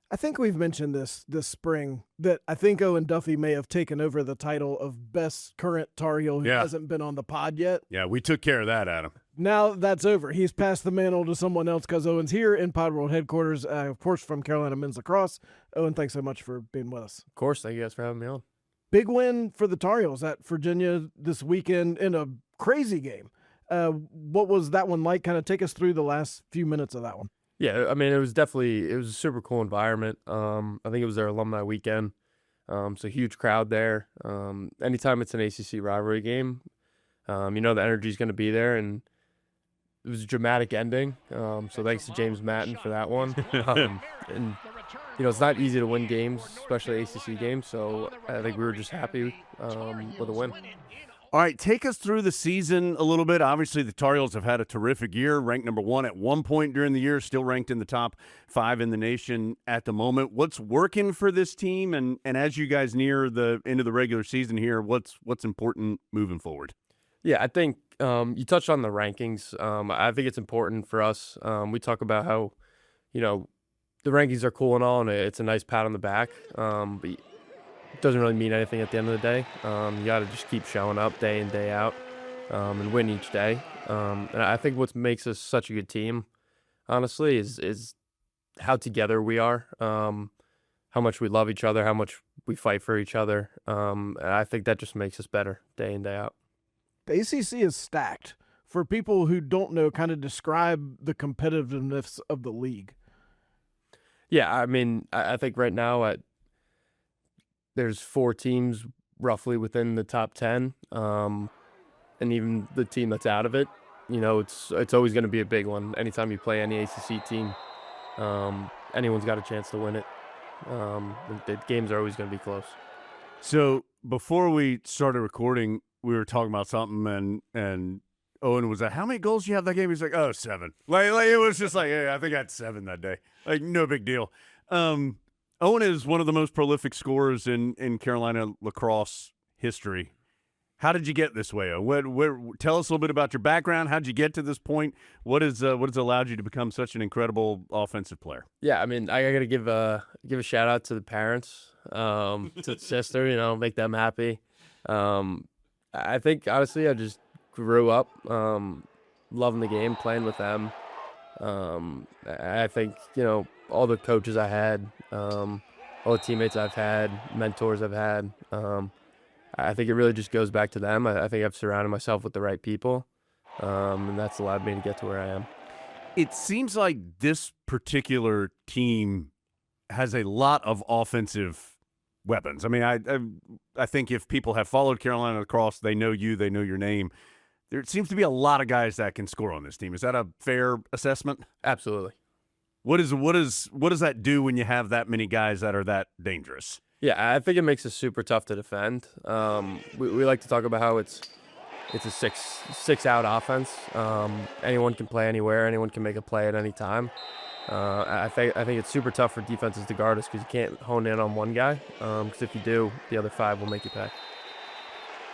I think we've mentioned this spring that I think Owen Duffy may have taken over the title of best current Tar Heel who Yeah. hasn't been on the pod yet. Yeah, we took care of that, Adam. Now that's over. He's passed the mantle to someone else because Owen's here in Pod World headquarters, of course, from Carolina Men's Lacrosse. Owen, thanks so much for being with us. Of course, thank you guys for having me on. Big win for the Tar Heels at Virginia this weekend in a crazy game. What was that one like? Kind of take us through the last few minutes of that one. Yeah, I mean, it was a super cool environment. I think it was their alumni weekend. So huge crowd there. Anytime it's an ACC rivalry game, you know the energy is going to be there, and it was a dramatic ending. So thanks to James Matten for that one. And you know, it's not easy to win games, especially ACC games. So I think we were just happy with a win. All right, take us through the season a little bit. Obviously, the Tar Heels have had a terrific year, ranked number 1 at one point during the year, still ranked in the top 5 in the nation at the moment. What's working for this team, and as you guys near the end of the regular season here, what's important moving forward? Yeah, I think you touched on the rankings. I think it's important for us. We talk about how, you know, the rankings are cool and all, and it's a nice pat on the back. But it doesn't really mean anything at the end of the day. You got to just keep showing up day in, day out, and win each day. And I think what makes us such a good team, honestly, is how together we are, how much we love each other, how much we fight for each other. And I think that just makes us better day in, day out. The ACC is stacked. For people who don't know, kind of describe the competitiveness of the league. Yeah, I mean, I think right now there's 4 teams roughly within the top 10, and even the team that's out of it, you know, it's always going to be a big one. Anytime you play any ACC team, anyone's got a chance to win it. The games are always going to be close. So before we started recording, we were talking about something, and Owen was like, how many goals do you have that game? He's like, 7. Like it was just like, hey, I think I had 7 that day. Like, no big deal. Owen is one of the most prolific scorers in Carolina lacrosse history. How did you get this way, Owen? Tell us a little bit about your background. How did you get to this point? What has allowed you to become such an incredible offensive player? Yeah, I mean, I got to give a shout out to the parents, to the sister, you know, make them happy. I think, honestly, I just grew up loving the game, playing with them. I think, you know, all the coaches I had, all the teammates I've had, mentors I've had, I think it really just goes back to them. I think I've surrounded myself with the right people, and that's allowed me to get to where I am. It seems like this particular team has a lot of offensive weapons. I mean, I think if people have followed Carolina lacrosse, they know you, they know your name. There seems to be a lot of guys that can score on this team. Is that a fair assessment? Absolutely. What does that do when you have that many guys that are that dangerous? Yeah, I think it makes it super tough to defend. We like to talk about how it's a six out offense. Anyone can play anywhere. Anyone can make a play at any time. I think it's super tough for defenses to guard us because you can't hone in on one guy. Because if you do, the other 5 will make you pay.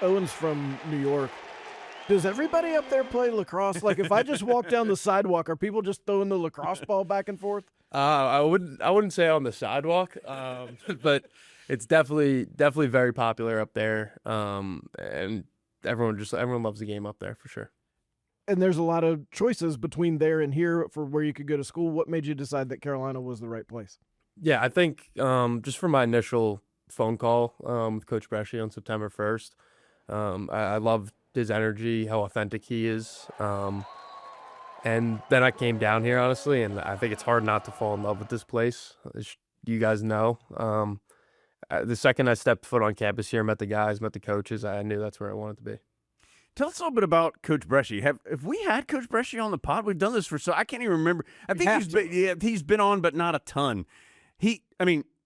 Owen's from New York. Does everybody up there play lacrosse? Like, if I just walk down the sidewalk, are people just throwing the lacrosse ball back and forth? I wouldn't say on the sidewalk, but it's definitely very popular up there, and everyone loves the game up there for sure. And there's a lot of choices between there and here for where you could go to school. What made you decide that Carolina was the right place? Yeah, I think just from my initial phone call with Coach Bresci on September 1st, I loved his energy, how authentic he is. And then I came down here, honestly, and I think it's hard not to fall in love with this place, as you guys know. The second I stepped foot on campus here, met the guys, met the coaches, I knew that's where I wanted to be. Tell us a little bit about Coach Bresci. Have we had Coach Bresci on the pod? We've done this I can't even remember. I think he's been on, but not a ton.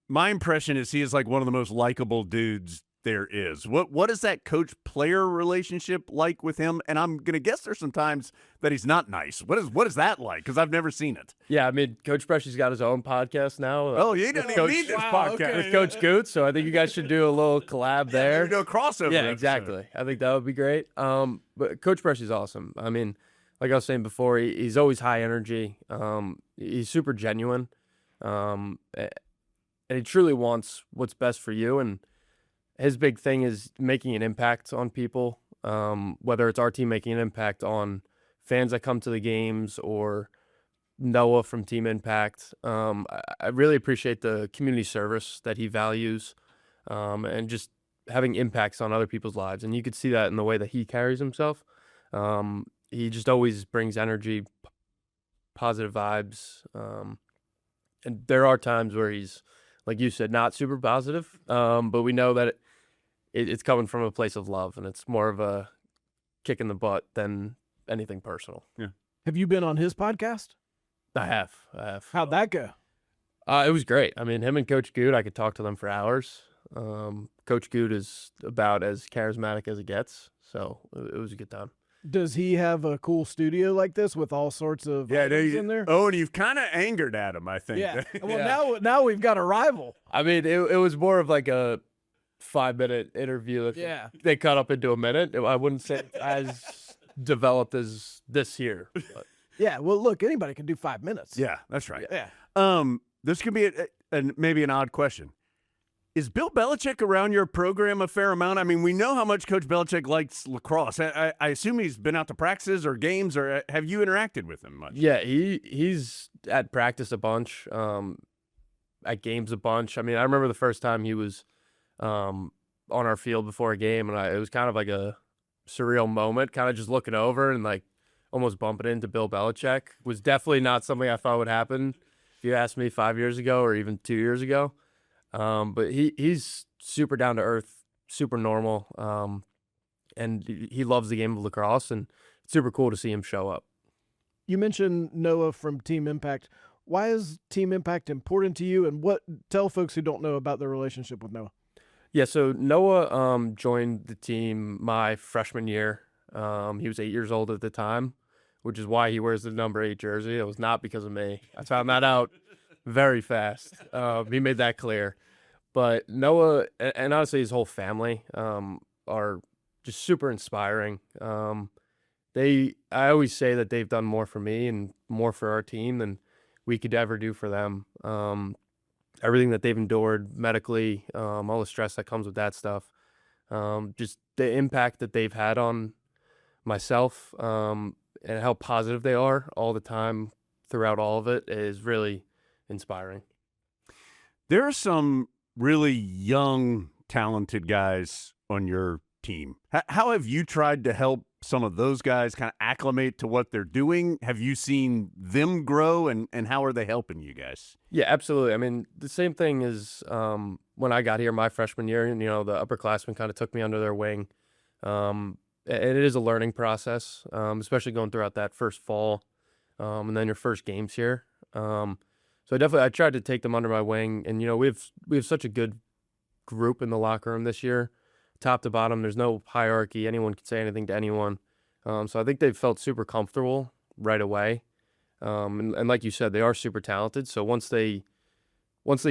My impression is he is like one of the most likable dudes there is. What is that coach-player relationship like with him? And I'm going to guess there's some times that he's not nice. What is that like? Because I've never seen it. Yeah, I mean, Coach Bresci's got his own podcast now. Oh, you don't even need this podcast. With Coach Goots, so I think you guys should do a little collab there. Do a crossover. Yeah, episode. exactly. I think that would be great. But Coach Bresci's awesome. I mean, like I was saying before, he's always high energy. He's super genuine. and he truly wants what's best for you. And his big thing is making an impact on people, whether it's our team making an impact on fans that come to the games or Noah from Team Impact. I really appreciate the community service that he values, and just having impacts on other people's lives. And you could see that in the way that he carries himself. He just always brings energy, positive vibes. And there are times where he's, like you said, not super positive. But we know that it's coming from a place of love, and it's more of a kick in the butt than anything personal. Yeah. Have you been on his podcast? I have. How'd that go? It was great. I mean, him and Coach Good, I could talk to them for hours. Coach Good is about as charismatic as it gets, so it was a good time. Does he have a cool studio like this with all sorts of items in there? Oh, and you've kind of angered at him, I think. Yeah. Well, now we've got a rival. I mean, it was more of like a 5-minute interview that they cut up into a minute. I wouldn't say it's as developed as this here. But. Yeah, well, look, anybody can do 5 minutes. Yeah, that's right. Yeah. This could be maybe an odd question. Is Bill Belichick around your program a fair amount? I mean, we know how much Coach Belichick likes lacrosse. I assume he's been out to practices or games, or have you interacted with him much? Yeah, he's at practice a bunch, at games a bunch. I mean, I remember the first time he was on our field before a game, and it was kind of like a surreal moment, kind of just looking over and like almost bumping into Bill Belichick. Was definitely not something I thought would happen if you asked me 5 years ago or even 2 years ago. But he's super down to earth, super normal, and he loves the game of lacrosse, and it's super cool to see him show up. You mentioned Noah from Team Impact. Why is Team Impact important to you, and tell folks who don't know about their relationship with Noah? Yeah, so Noah joined the team my freshman year. He was 8 years old at the time, which is why he wears the number 8 jersey. It was not because of me. I found that out very fast. He made that clear. But Noah, and honestly his whole family, are just super inspiring. I always say that they've done more for me and more for our team than we could ever do for them. Everything that they've endured medically, all the stress that comes with that stuff, just the impact that they've had on myself, and how positive they are all the time throughout all of it is really inspiring. There are some really young, talented guys on your team. How have you tried to help some of those guys kind of acclimate to what they're doing? Have you seen them grow, and how are they helping you guys? Yeah, absolutely. I mean, the same thing is when I got here my freshman year, and, the upperclassmen kind of took me under their wing. It is a learning process, especially going throughout that first fall, and then your first games here. So I tried to take them under my wing, and we have such a good group in the locker room this year, top to bottom. There's no hierarchy. Anyone can say anything to anyone. So I think they've felt super comfortable right away. And like you said, they are super talented. So once they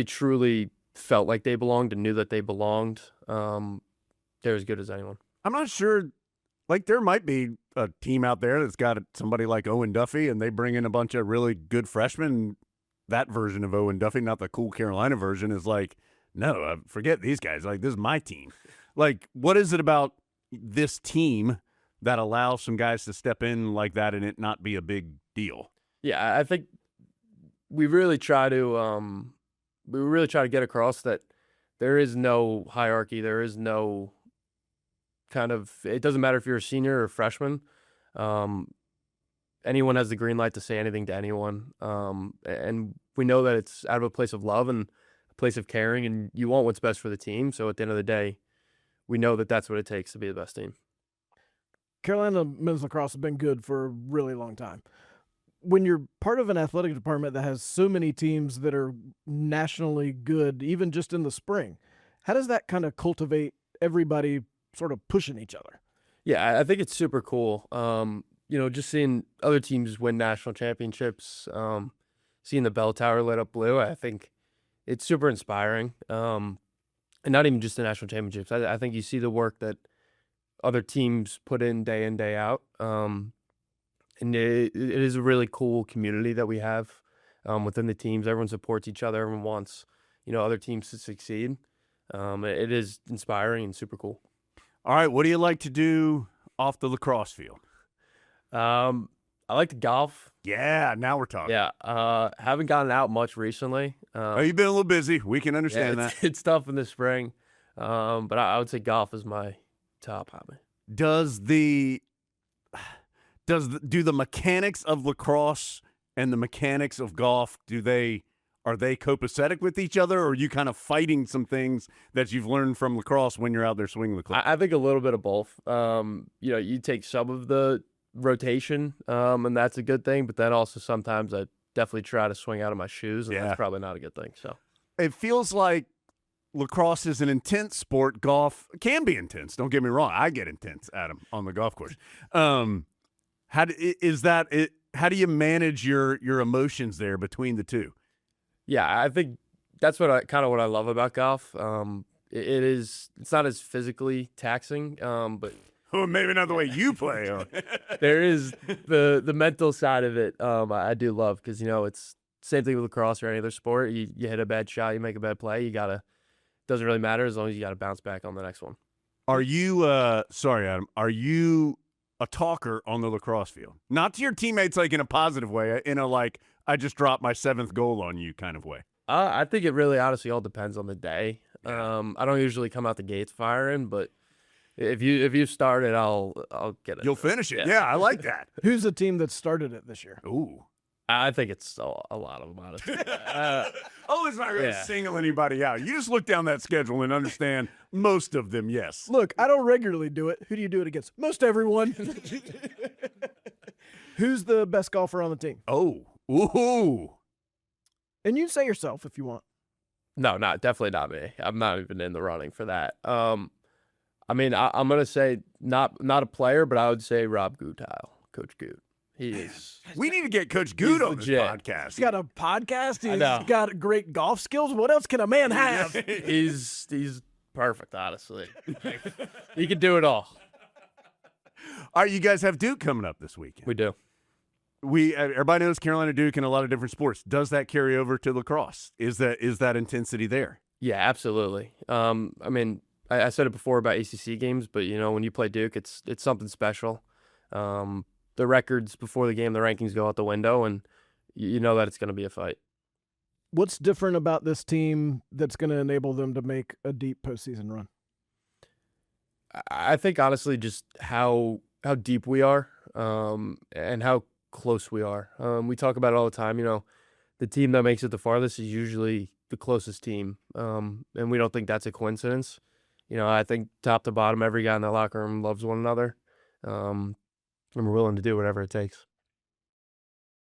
truly felt like they belonged and knew that they belonged, they're as good as anyone. I'm not sure. Like, there might be a team out there that's got somebody like Owen Duffy, and they bring in a bunch of really good freshmen. That version of Owen Duffy, not the cool Carolina version, is like, no, forget these guys. Like, this is my team. Like, what is it about this team that allows some guys to step in like that and it not be a big deal? Yeah, I think we really try to get across that there is no hierarchy. There is no it doesn't matter if you're a senior or a freshman. Anyone has the green light to say anything to anyone. And we know that it's out of a place of love and a place of caring, and you want what's best for the team. So at the end of the day, we know that that's what it takes to be the best team. Carolina men's lacrosse has been good for a really long time. When you're part of an athletic department that has so many teams that are nationally good, even just in the spring, how does that kind of cultivate everybody sort of pushing each other? Yeah, I think it's super cool. Just seeing other teams win national championships, seeing the bell tower lit up blue, I think it's super inspiring. And not even just the national championships. I think you see the work that other teams put in, day out. And it is a really cool community that we have within the teams. Everyone supports each other. Everyone wants, other teams to succeed. It is inspiring and super cool. All right, what do you like to do off the lacrosse field? I like to golf. Yeah, now we're talking. Yeah, haven't gotten out much recently. Oh, you've been a little busy. We can understand that. It's tough in the spring, but I would say golf is my top hobby. Do the mechanics of lacrosse and the mechanics of golf, are they copacetic with each other, or are you kind of fighting some things that you've learned from lacrosse when you're out there swinging the club? I think a little bit of both. You take some of the rotation, and that's a good thing, but then also sometimes I definitely try to swing out of my shoes, and that's probably not a good thing. So it feels like lacrosse is an intense sport. Golf can be intense. Don't get me wrong. I get intense, Adam, on the golf course. How do you manage your emotions there between the two? Yeah, I think that's what I love about golf. It's not as physically taxing, but Well, maybe not the way you play. there is the mental side of it. I do love because it's same thing with lacrosse or any other sport. You hit a bad shot, you make a bad play, doesn't really matter as long as you got to bounce back on the next one. Are you sorry, Adam? Are you a talker on the lacrosse field? Not to your teammates, like in a positive way, in a like I just dropped my 7th goal on you kind of way. I think it really honestly all depends on the day. I don't usually come out the gates firing, but if you start it, I'll get it. You'll finish it. Yeah, I like that. Who's the team that started it this year? Ooh. I think it's a lot of them, honestly. It's not really Yeah. single anybody out. You just look down that schedule and understand most of them, yes. Look, I don't regularly do it. Who do you do it against? Most everyone. Who's the best golfer on the team? Oh. Ooh. And you can say yourself if you want. No, definitely not me. I'm not even in the running for that. I'm gonna say not a player, but I would say Rob Gutile, Coach Gut. He is. We need to get Coach Good on legit. this podcast. He's got a podcast. I know. He's got great golf skills. What else can a man have? He's perfect, honestly. He can do it all. All right, you guys have Duke coming up this weekend. We do. Everybody knows Carolina Duke in a lot of different sports. Does that carry over to lacrosse? Is that intensity there? Yeah, absolutely. I said it before about ACC games, but when you play Duke, it's something special. The records before the game, the rankings go out the window, and you know that it's going to be a fight. What's different about this team that's going to enable them to make a deep postseason run? I think honestly, just how deep we are, and how close we are. We talk about it all the time. The team that makes it the farthest is usually the closest team, and we don't think that's a coincidence. I think top to bottom, every guy in the locker room loves one another, and we're willing to do whatever it takes.